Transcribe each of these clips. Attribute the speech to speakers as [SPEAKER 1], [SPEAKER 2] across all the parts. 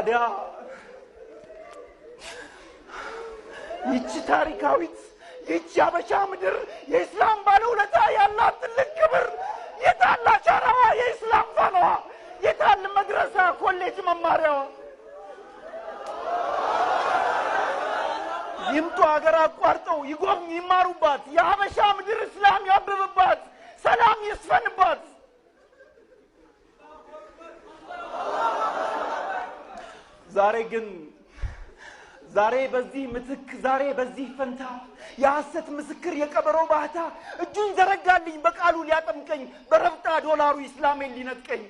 [SPEAKER 1] ታዲያ ይቺ ታሪካዊት ይቺ አበሻ ምድር የእስላም ባለውለታ ያላት ትልቅ ክብር የታል አሻራዋ የእስላም ፋናዋ የታል መድረሳ ኮሌጅ መማሪያዋ ይምጡ ሀገር አቋርጠው ይጎብኙ ይማሩባት የአበሻ ምድር እስላም ያብብባት ሰላም ይስፈንባት ዛሬ በዚህ ምትክ ዛሬ በዚህ ፈንታ የሐሰት ምስክር የቀበሮ ባህታ እጁን ዘረጋልኝ በቃሉ ሊያጠምቀኝ በረብጣ ዶላሩ እስላሜን ሊነጥቀኝ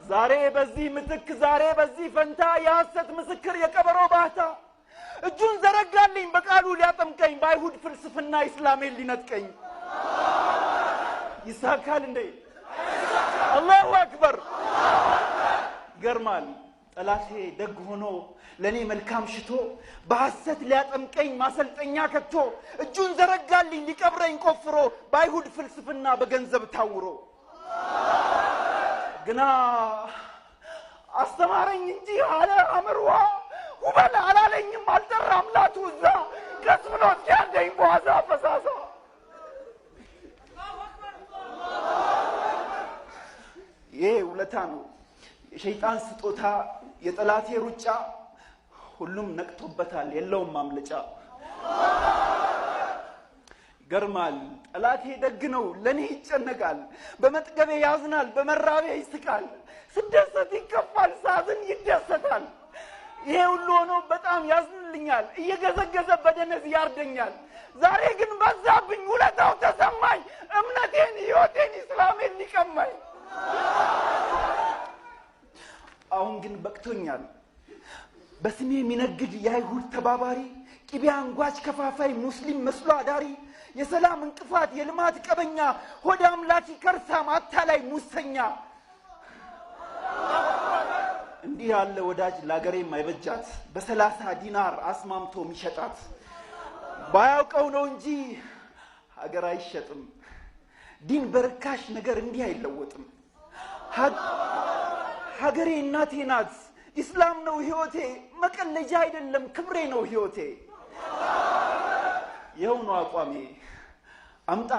[SPEAKER 1] ዛሬ በዚህ ምትክ ዛሬ በዚህ ፈንታ የሐሰት ምስክር የቀበሮ ባህታ እጁን ዘረጋልኝ በቃሉ ሊያጠምቀኝ በአይሁድ ፍልስፍና እስላሜን ሊነጥቀኝ ይሳካል እንዴ አላሁ አክበር ገርማል ጠላቴ ደግ ሆኖ ለኔ መልካም ሽቶ በሐሰት ሊያጠምቀኝ ማሰልጠኛ ከቶ እጁን ዘረጋልኝ ሊቀብረኝ ቆፍሮ በአይሁድ ፍልስፍና በገንዘብ ታውሮ ግና አስተማረኝ እንጂ አለ አምርዋ ሁበል አላለኝም አልጠራም ላቱዛ ቀስ ብሎ ሲያንደኝ በዋዛ ፈሳሳ ይሄ ውለታ ነው የሸይጣን ስጦታ የጠላቴ ሩጫ ሁሉም ነቅቶበታል የለውም ማምለጫ ገርማል ጠላቴ ደግ ነው ለኔ ይጨነቃል በመጥገቤ ያዝናል በመራቤ ይስቃል ስደሰት ይከፋል ሳዝን ይደሰታል ይሄ ሁሉ ሆኖ በጣም ያዝንልኛል እየገዘገዘ በደነዝ ያርደኛል ዛሬ ግን በዛብኝ ውለታው ተሰማኝ እምነቴን ህይወቴን እስላሜን ሊቀማኝ አሁን ግን በቅቶኛል በስሜ የሚነግድ የአይሁድ ተባባሪ ቅቤ አንጓች ከፋፋይ ሙስሊም መስሎ አዳሪ የሰላም እንቅፋት የልማት ቀበኛ ሆድ አምላኪ ከርሳም አታላይ ሙሰኛ እንዲህ ያለ ወዳጅ ላገሬም አይበጃት በ30 ዲናር አስማምቶ የሚሸጣት ባያውቀው ነው እንጂ ሀገር አይሸጥም ዲን በርካሽ ነገር እንዲህ አይለወጥም ሀገሬ እናቴ ናት እስላም ነው ህይወቴ መቀለጃ አይደለም ክብሬ ነው ህይወቴ ይኸው ነው አቋሜ አምጣ